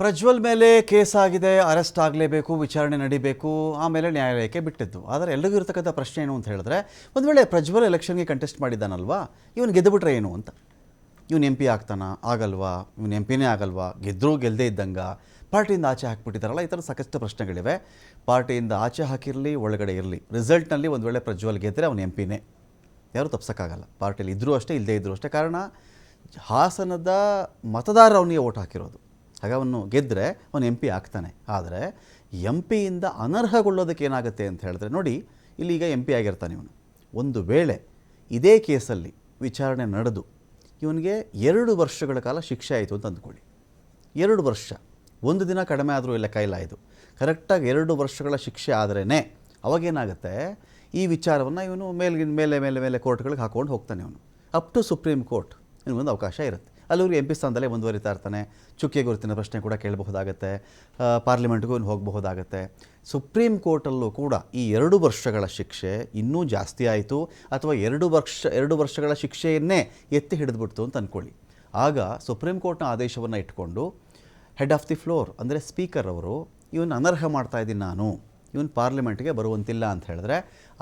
ಪ್ರಜ್ವಲ್ ಮೇಲೆ ಕೇಸ್ ಆಗಿದೆ, ಅರೆಸ್ಟ್ ಆಗಲೇಬೇಕು, ವಿಚಾರಣೆ ನಡೀಬೇಕು, ಆಮೇಲೆ ನ್ಯಾಯಾಲಯಕ್ಕೆ ಬಿಟ್ಟಿದ್ದು. ಆದರೆ ಎಲ್ರಿಗೂ ಇರತಕ್ಕಂಥ ಪ್ರಶ್ನೆ ಏನು ಅಂತ ಹೇಳಿದ್ರೆ, ಒಂದು ವೇಳೆ ಪ್ರಜ್ವಲ್ ಎಲೆಕ್ಷನ್ಗೆ ಕಂಟೆಸ್ಟ್ ಮಾಡಿದ್ದಾನಲ್ವಾ, ಇವನು ಗೆದ್ದುಬಿಟ್ರೆ ಏನು ಅಂತ. ಇವನು MP ಆಗ್ತಾನ, ಆಗಲ್ವಾ, ಇವನು MPನೇ ಆಗಲ್ವಾ, ಗೆದ್ದರೂ ಗೆಲ್ಲದೇ ಇದ್ದಂಗೆ, ಪಾರ್ಟಿಯಿಂದ ಆಚೆ ಹಾಕಿಬಿಟ್ಟಿದ್ದಾರಲ್ಲ, ಈ ಥರ ಸಾಕಷ್ಟು ಪ್ರಶ್ನೆಗಳಿವೆ. ಪಾರ್ಟಿಯಿಂದ ಆಚೆ ಹಾಕಿರಲಿ, ಒಳಗಡೆ ಇರಲಿ, ರಿಸಲ್ಟ್ನಲ್ಲಿ ಒಂದು ವೇಳೆ ಪ್ರಜ್ವಲ್ ಗೆದ್ದರೆ ಅವನು MPನೇ, ಯಾರೂ ತಪ್ಸೋಕ್ಕಾಗಲ್ಲ. ಪಾರ್ಟಿಯಲ್ಲಿ ಇದ್ದರೂ ಅಷ್ಟೇ, ಇಲ್ಲದೇ ಇದ್ದರೂ ಅಷ್ಟೇ. ಕಾರಣ ಹಾಸನದ ಮತದಾರರು ಅವನಿಗೆ ಓಟ್ ಹಾಕಿರೋದು. ಹಾಗೆ ಅವನು ಗೆದ್ದರೆ ಅವನು MP ಆಗ್ತಾನೆ. ಆದರೆ MPಯಿಂದ ಅನರ್ಹಗೊಳ್ಳೋದಕ್ಕೆ ಏನಾಗುತ್ತೆ ಅಂತ ಹೇಳಿದ್ರೆ, ನೋಡಿ ಇಲ್ಲಿ ಈಗ MP ಆಗಿರ್ತಾನೆ ಇವನು. ಒಂದು ವೇಳೆ ಇದೇ ಕೇಸಲ್ಲಿ ವಿಚಾರಣೆ ನಡೆದು ಇವನಿಗೆ 2 ವರ್ಷಗಳ ಕಾಲ ಶಿಕ್ಷೆ ಆಯಿತು ಅಂತ ಅಂದ್ಕೊಳ್ಳಿ. 2 ವರ್ಷ, ಒಂದು ದಿನ ಕಡಿಮೆ ಆದರೂ ಇಲ್ಲ, ಕೈಲಾಯಿತು. ಕರೆಕ್ಟಾಗಿ 2 ವರ್ಷಗಳ ಶಿಕ್ಷೆ ಆದ್ರೇ ಅವಾಗೇನಾಗುತ್ತೆ, ಈ ವಿಚಾರವನ್ನು ಇವನು ಮೇಲೆ ಕೋರ್ಟ್ಗಳಿಗೆ ಹಾಕ್ಕೊಂಡು ಹೋಗ್ತಾನೆ. ಅವನು ಅಪ್ ಟು ಸುಪ್ರೀಂ ಕೋರ್ಟ್ ಇವನಿಗೊಂದು ಅವಕಾಶ ಇರುತ್ತೆ. ಅಲ್ಲಿವರೆಗೂ MP ಸ್ಥಾನದಲ್ಲೇ ಮುಂದುವರಿತಾ ಇರ್ತಾನೆ. ಚುಕ್ಕೆ ಗುರುತಿನ ಪ್ರಶ್ನೆ ಕೂಡ ಕೇಳಬಹುದಾಗತ್ತೆ, ಪಾರ್ಲಿಮೆಂಟ್ಗೂ ಹೋಗಬಹುದಾಗತ್ತೆ. ಸುಪ್ರೀಂ ಕೋರ್ಟಲ್ಲೂ ಕೂಡ ಈ 2 ವರ್ಷಗಳ ಶಿಕ್ಷೆ ಇನ್ನೂ ಜಾಸ್ತಿ ಆಯಿತು, ಅಥವಾ 2 ವರ್ಷಗಳ ಶಿಕ್ಷೆಯನ್ನೇ ಎತ್ತಿ ಹಿಡಿದ್ಬಿಡ್ತು ಅಂತ ಅಂದ್ಕೊಳ್ಳಿ. ಆಗ ಸುಪ್ರೀಂ ಕೋರ್ಟ್ನ ಆದೇಶವನ್ನು ಇಟ್ಕೊಂಡು ಹೆಡ್ ಆಫ್ ದಿ ಫ್ಲೋರ್ ಅಂದರೆ ಸ್ಪೀಕರ್ ಅವರು ಇವನು ಅನರ್ಹ ಮಾಡ್ತಾ ಇದ್ದೀನಿ, ನಾನು ಇವನು ಪಾರ್ಲಿಮೆಂಟ್ಗೆ ಬರುವಂತಿಲ್ಲ ಅಂತ ಹೇಳಿದ್ರೆ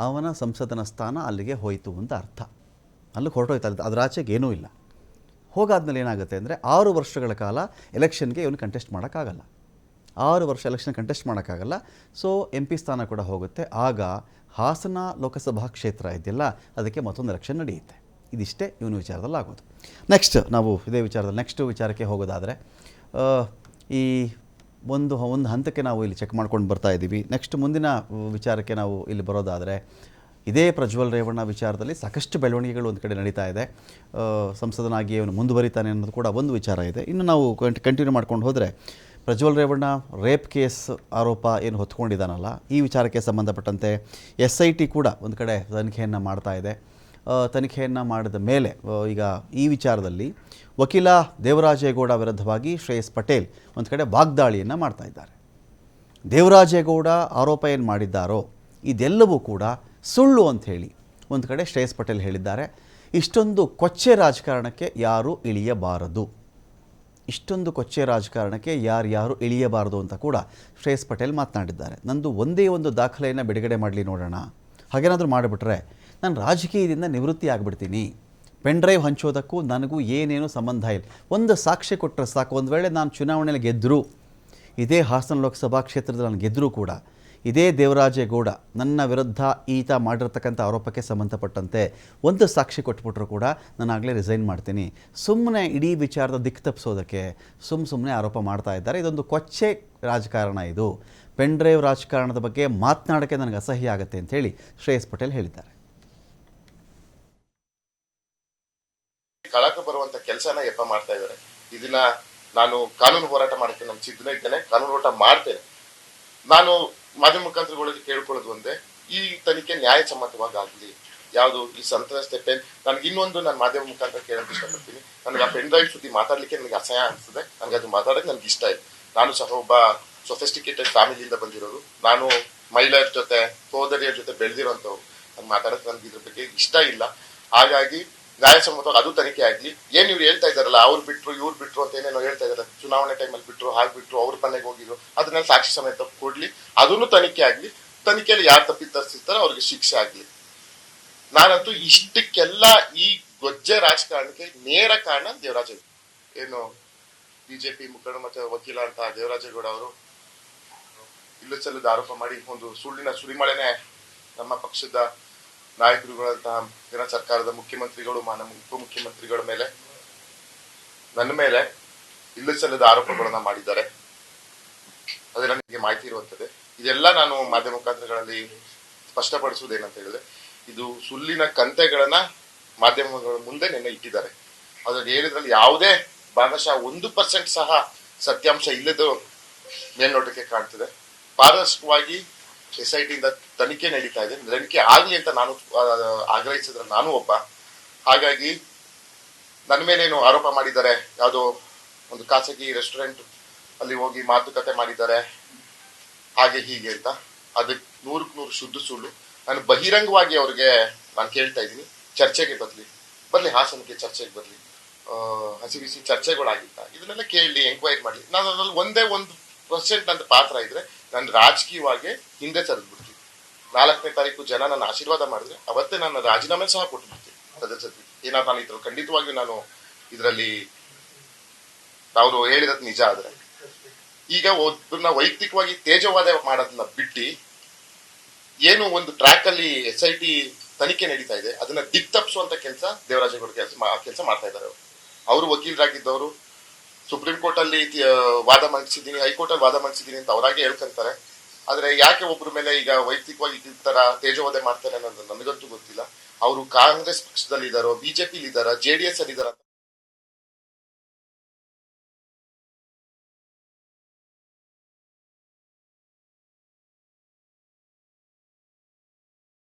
ಅವನ ಸಂಸದನ ಸ್ಥಾನ ಅಲ್ಲಿಗೆ ಹೋಯಿತು ಅಂತ ಅರ್ಥ. ಅಲ್ಲಿಗೆ ಹೊರಟೋಯ್ತಾ, ಅದರ ಆಚೆಗೆ ಏನೂ ಇಲ್ಲ. ಹೋಗಾದ್ಮೇಲೆ ಏನಾಗುತ್ತೆ ಅಂದರೆ 6 ವರ್ಷಗಳ ಕಾಲ ಎಲೆಕ್ಷನ್ಗೆ ಇವನು ಕಂಟೆಸ್ಟ್ ಮಾಡೋಕ್ಕಾಗಲ್ಲ. 6 ವರ್ಷ ಎಲೆಕ್ಷನ್ ಕಂಟೆಸ್ಟ್ ಮಾಡೋಕ್ಕಾಗಲ್ಲ. ಸೊ MP ಸ್ಥಾನ ಕೂಡ ಹೋಗುತ್ತೆ. ಆಗ ಹಾಸನ ಲೋಕಸಭಾ ಕ್ಷೇತ್ರ ಇದೆಯಲ್ಲ, ಅದಕ್ಕೆ ಮತ್ತೊಂದು ಎಲೆಕ್ಷನ್ ನಡೆಯುತ್ತೆ. ಇದಿಷ್ಟೇ ಇವನ ವಿಚಾರದಲ್ಲಿ ಆಗೋದು. ನೆಕ್ಸ್ಟ್ ನಾವು ಇದೇ ವಿಚಾರದಲ್ಲಿ ನೆಕ್ಸ್ಟ್ ವಿಚಾರಕ್ಕೆ ಹೋಗೋದಾದರೆ, ಈ ಒಂದು ಹಂತಕ್ಕೆ ನಾವು ಇಲ್ಲಿ ಚೆಕ್ ಮಾಡ್ಕೊಂಡು ಬರ್ತಾ ಇದ್ದೀವಿ. ನೆಕ್ಸ್ಟ್ ಮುಂದಿನ ವಿಚಾರಕ್ಕೆ ನಾವು ಇಲ್ಲಿ ಬರೋದಾದರೆ, ಇದೇ ಪ್ರಜ್ವಲ್ ರೇವಣ್ಣ ವಿಚಾರದಲ್ಲಿ ಸಾಕಷ್ಟು ಬೆಳವಣಿಗೆಗಳು ಒಂದು ಕಡೆ ನಡೀತಾ ಇದೆ. ಸಂಸದನಾಗಿ ಅವನು ಮುಂದುವರಿತಾನೆ ಅನ್ನೋದು ಕೂಡ ಒಂದು ವಿಚಾರ ಇದೆ. ಇನ್ನು ನಾವು ಕಂಟಿನ್ಯೂ ಮಾಡ್ಕೊಂಡು ಹೋದರೆ, ಪ್ರಜ್ವಲ್ ರೇವಣ್ಣ ರೇಪ್ ಕೇಸ್ ಆರೋಪ ಏನು ಹೊತ್ಕೊಂಡಿದ್ದಾನಲ್ಲ, ಈ ವಿಚಾರಕ್ಕೆ ಸಂಬಂಧಪಟ್ಟಂತೆ SIT ಕೂಡ ಒಂದು ಕಡೆ ತನಿಖೆಯನ್ನು ಮಾಡ್ತಾ ಇದೆ. ತನಿಖೆಯನ್ನು ಮಾಡಿದ ಮೇಲೆ ಈಗ ಈ ವಿಚಾರದಲ್ಲಿ ವಕೀಲ ದೇವರಾಜೇಗೌಡ ವಿರುದ್ಧವಾಗಿ ಶ್ರೇಯಸ್ ಪಟೇಲ್ ಒಂದು ಕಡೆ ವಾಗ್ದಾಳಿಯನ್ನು ಮಾಡ್ತಾ ಇದ್ದಾರೆ. ದೇವರಾಜೇಗೌಡ ಆರೋಪ ಏನು ಮಾಡಿದ್ದಾರೋ ಇದೆಲ್ಲವೂ ಕೂಡ ಸುಳ್ಳು ಅಂಥೇಳಿ ಒಂದು ಕಡೆ ಶ್ರೇಯಸ್ ಪಟೇಲ್ ಹೇಳಿದ್ದಾರೆ. ಇಷ್ಟೊಂದು ಕೊಚ್ಚೆ ರಾಜಕಾರಣಕ್ಕೆ ಯಾರೂ ಇಳಿಯಬಾರದು, ಇಷ್ಟೊಂದು ಕೊಚ್ಚೆ ರಾಜಕಾರಣಕ್ಕೆ ಯಾರು ಇಳಿಯಬಾರದು ಅಂತ ಕೂಡ ಶ್ರೇಯಸ್ ಪಟೇಲ್ ಮಾತನಾಡಿದ್ದಾರೆ. ನಂದು ಒಂದೇ ಒಂದು ದಾಖಲೆಯನ್ನು ಬಿಡುಗಡೆ ಮಾಡಲಿ ನೋಡೋಣ, ಹಾಗೇನಾದರೂ ಮಾಡಿಬಿಟ್ರೆ ನಾನು ರಾಜಕೀಯದಿಂದ ನಿವೃತ್ತಿ ಆಗಿಬಿಡ್ತೀನಿ, ಪೆನ್ ಡ್ರೈವ್ ಹಂಚೋದಕ್ಕೂ ನನಗೂ ಏನೇನೂ ಸಂಬಂಧ ಇಲ್ಲ, ಒಂದು ಸಾಕ್ಷಿ ಕೊಟ್ಟರೆ ಸಾಕು. ಒಂದು ವೇಳೆ ನಾನು ಚುನಾವಣೆಯಲ್ಲಿ ಗೆದ್ದರೂ, ಇದೇ ಹಾಸನ ಲೋಕಸಭಾ ಕ್ಷೇತ್ರದಲ್ಲಿ ನಾನು ಗೆದ್ದರೂ ಕೂಡ, ಇದೇ ದೇವರಾಜೇಗೌಡ ನನ್ನ ವಿರುದ್ಧ ಈತ ಮಾಡಿರ್ತಕ್ಕಂಥ ಆರೋಪಕ್ಕೆ ಸಂಬಂಧಪಟ್ಟಂತೆ ಒಂದು ಸಾಕ್ಷಿ ಕೊಟ್ಬಿಟ್ರೂ ಕೂಡ ನಾನು ಆಗಲೇ ರಿಸೈನ್ ಮಾಡ್ತೀನಿ. ಸುಮ್ಮನೆ ಇಡೀ ವಿಚಾರದ ದಿಕ್ಕು ತಪ್ಪಿಸೋದಕ್ಕೆ ಸುಮ್ಮನೆ ಆರೋಪ ಮಾಡ್ತಾ ಇದ್ದಾರೆ. ಇದೊಂದು ಕೊಚ್ಚೆ ರಾಜಕಾರಣ, ಇದು ಪೆನ್ ಡ್ರೈವ್ ರಾಜಕಾರಣದ ಬಗ್ಗೆ ಮಾತನಾಡೋಕ್ಕೆ ನನಗೆ ಅಸಹ್ಯ ಆಗುತ್ತೆ ಅಂಥೇಳಿ ಶ್ರೇಯಸ್ ಪಟೇಲ್ ಹೇಳಿದ್ದಾರೆ. ಕಳಕ ಬರುವಂತ ಕೆಲಸನ ಯಪ್ಪ ಮಾಡ್ತಾ ಇದ್ದಾರೆ. ಇದನ್ನ ನಾನು ಕಾನೂನು ಹೋರಾಟ ಮಾಡ್ತೇನೆ, ನಮ್ಮ ಸಿದ್ಧನ ಇದ್ದೇನೆ, ಕಾನೂನು ಹೋರಾಟ ಮಾಡ್ತೇನೆ. ನಾನು ಮಾಧ್ಯಮ ಮುಖಾಂತರಗಳಿಗೆ ಕೇಳ್ಕೊಳ್ಳೋದು ಒಂದೇ, ಈ ತನಿಖೆ ನ್ಯಾಯಸಮ್ಮತವಾಗಿ ಆಗಲಿ. ಯಾವುದು ಈ ಸಂತ್ರಸ್ತೆ ಪೆನ್, ನನಗೆ ಇನ್ನೊಂದು ನಾನು ಮಾಧ್ಯಮ ಮುಖಾಂತರ ಕೇಳೋಕೆ ಇಷ್ಟಪಡ್ತೀನಿ. ನನಗೆ ಆ ಪೆನ್ ಡ್ರೈವ್ ಸುದ್ದಿ ಮಾತಾಡ್ಲಿಕ್ಕೆ ನನಗೆ ಅಸಹ್ಯ ಅನಿಸ್ತದೆ. ನನಗೆ ಅದು ಮಾತಾಡೋಕೆ ನನಗೆ ಇಷ್ಟ ಇಲ್ಲ. ನಾನು ಸಹ ಒಬ್ಬ ಸೊಫಿಸ್ಟಿಕೇಟೆಡ್ ಫ್ಯಾಮಿಲಿಯಿಂದ ಬಂದಿರೋದು, ನಾನು ಮಹಿಳೆಯರ ಜೊತೆ ಸೋದರಿಯರ ಜೊತೆ ಬೆಳೆದಿರೋಂಥವ್ರು. ನಾನು ಮಾತಾಡೋಕೆ ನನಗೆ ಇದ್ರ ಬಗ್ಗೆ ಇಷ್ಟ ಇಲ್ಲ. ಹಾಗಾಗಿ ನ್ಯಾಯಸಮ್ಮತವಾಗಿ ಅದು ತನಿಖೆ ಆಗ್ಲಿ. ಏನ್ ಇವ್ರು ಹೇಳ್ತಾ ಇದಾರಲ್ಲ, ಅವ್ರು ಬಿಟ್ರು ಇವ್ರು ಬಿಟ್ರು ಅಂತ ಏನೇನೋ ಹೇಳ್ತಾ ಇದಾರೆ, ಚುನಾವಣೆ ಟೈಮಲ್ಲಿ ಬಿಟ್ರು, ಹಾಗೆ ಬಿಟ್ರು, ಅವ್ರ ಮನೆಗೆ ಹೋಗಿದ್ರು, ಅದನ್ನೆಲ್ಲ ಸಾಕ್ಷಿ ಸಮೇತ ಕೊಡ್ಲಿ, ಅದನ್ನು ತನಿಖೆ ಆಗ್ಲಿ. ತನಿಖೆಯಲ್ಲಿ ಯಾರು ತಪ್ಪಿತರಿಸಿರ್ತಾರೋ ಅವ್ರಿಗೆ ಶಿಕ್ಷೆ ಆಗ್ಲಿ. ನಾನಂತೂ ಇಷ್ಟಕ್ಕೆಲ್ಲ ಈ ಗೊಜ್ಜೆ ರಾಜಕಾರಣಕ್ಕೆ ನೇರ ಕಾರಣ ದೇವರಾಜೇಗೌಡ. ಏನು BJP ಮುಖಂಡ ಮತ್ತೆ ವಕೀಲ ಅಂತ ದೇವರಾಜೇಗೌಡ ಅವರು ಇಲ್ಲಸಲ್ಲದ ಆರೋಪ ಮಾಡಿ ಒಂದು ಸುಳ್ಳಿನ ಸುರಿಮಳೆನೆ ನಮ್ಮ ಪಕ್ಷದ ನಾಯಕರುಗಳಂತಹ ಕೇಂದ್ರ ಸರ್ಕಾರದ ಮುಖ್ಯಮಂತ್ರಿಗಳು, ಉಪಮುಖ್ಯಮಂತ್ರಿಗಳ ಮೇಲೆ, ನನ್ನ ಮೇಲೆ ಇಲ್ಲಸಲ್ಲದ ಆರೋಪಗಳನ್ನ ಮಾಡಿದ್ದಾರೆ. ಅದೇ ನನಗೆ ಮಾಹಿತಿ ಇರುವಂತದ್ದು. ಇದೆಲ್ಲ ನಾನು ಮಾಧ್ಯಮ ಮುಖಾಂತರಗಳಲ್ಲಿ ಸ್ಪಷ್ಟಪಡಿಸುವುದೇನಂತ ಹೇಳಿದ್ರೆ, ಇದು ಸುಳ್ಳಿನ ಕಂತೆಗಳನ್ನ ಮಾಧ್ಯಮಗಳ ಮುಂದೆ ನೆನ್ನೆ ಇಟ್ಟಿದ್ದಾರೆ. ಅದ್ರಲ್ಲಿ ಹೇಳಿದ್ರಲ್ಲಿ ಯಾವುದೇ ಭಾಗಶಃ 1% ಸಹ ಸತ್ಯಾಂಶ ಇಲ್ಲದು ಮೇಲ್ನೋಟಕ್ಕೆ ಕಾಣ್ತಿದೆ. ಪಾರದರ್ಶಕವಾಗಿ SIT ಇಂದ ತನಿಖೆ ನಡೀತಾ ಇದೆ. ತನಿಖೆ ಆಗ್ಲಿ ಅಂತ ನಾನು ಆಗ್ರಹಿಸಿದ್ರೆ ನಾನು ಒಬ್ಬ. ಹಾಗಾಗಿ ನನ್ನ ಮೇಲೇನು ಆರೋಪ ಮಾಡಿದ್ದಾರೆ, ಯಾವುದೋ ಒಂದು ಖಾಸಗಿ ರೆಸ್ಟೋರೆಂಟ್ ಅಲ್ಲಿ ಹೋಗಿ ಮಾತುಕತೆ ಮಾಡಿದ್ದಾರೆ ಹಾಗೆ ಹೀಗೆ ಅಂತ, ಅದಕ್ಕೆ 100% ಶುದ್ಧ ಸುಳ್ಳು. ನಾನು ಬಹಿರಂಗವಾಗಿ ಅವ್ರಿಗೆ ನಾನು ಕೇಳ್ತಾ ಇದ್ದೀನಿ, ಚರ್ಚೆಗೆ ಬರ್ಲಿ, ಹಾಸನಕ್ಕೆ ಚರ್ಚೆಗೆ ಬರ್ಲಿ. ಹಸಿ ಬಿಸಿ ಚರ್ಚೆಗಳಾಗಿತ್ತ ಇದನ್ನೆಲ್ಲ ಕೇಳಿ ಎಂಕ್ವೈರಿ ಮಾಡಲಿ. ನಾನು ಅದ್ರಲ್ಲಿ ಒಂದೇ 1% ನನ್ನ ಪಾತ್ರ ಇದ್ರೆ ನಾನು ರಾಜಕೀಯವಾಗಿ ಹಿಂದೆ ಸರಿದ್ಬಿಡ್ತೀನಿ. 4ನೇ ತಾರೀಕು ಜನ ನನ್ನ ಆಶೀರ್ವಾದ ಮಾಡಿದ್ರೆ ಅವತ್ತೇ ನಾನು ರಾಜೀನಾಮೆ ಸಹ ಕೊಟ್ಬಿಡ್ತೀನಿ ಸದಸ್ಯತ್ವ. ಏನಾದ್ರು ನಾನು ಇದ್ರಲ್ಲಿ ಖಂಡಿತವಾಗಿ ನಾನು ಇದರಲ್ಲಿ ಅವರು ಹೇಳಿರೋದು ನಿಜ ಆದ್ರೆ, ಈಗ ಒಬ್ಬರನ್ನ ವೈಯಕ್ತಿಕವಾಗಿ ತೇಜವಾದ ಮಾಡೋದನ್ನ ಬಿಟ್ಟು ಏನು ಒಂದು ಟ್ರ್ಯಾಕ್ ಅಲ್ಲಿ SIT ತನಿಖೆ ನಡೀತಾ ಇದೆ ಅದನ್ನ ದಿಕ್ತಪ್ಪಿಸುವಂತ ಕೆಲಸ ದೇವರಾಜೇಗೌಡ ಕೆಲಸ ಮಾಡ್ತಾ ಇದ್ದಾರೆ. ಅವರು ವಕೀಲರಾಗಿದ್ದವರು ಸುಪ್ರೀಂ ಕೋರ್ಟ್ ಅಲ್ಲಿ ವಾದ ಮಂಡಿಸಿದ್ದೀನಿ, ಹೈಕೋರ್ಟ್ ಅಲ್ಲಿ ವಾದ ಮಂಡಿಸಿದ್ದೀನಿ ಅಂತ ಅವರಾಗೆ ಹೇಳ್ಕೊಂತಾರೆ. ಆದ್ರೆ ಯಾಕೆ ಒಬ್ಬರ ಮೇಲೆ ಈಗ ವೈಯಕ್ತಿಕವಾಗಿ ಈ ತರ ತೇಜೋವಧೆ ಮಾಡ್ತಾರೆ ಅನ್ನೋದು ನನಗಂತೂ ಗೊತ್ತಿಲ್ಲ. ಅವರು ಕಾಂಗ್ರೆಸ್ ಪಕ್ಷದಲ್ಲಿ ಇದ್ದಾರೋ, ಬಿಜೆಪಿ ಇದ್ದಾರಾ, JDS ಅಲ್ಲಿ ಇದ್ದಾರ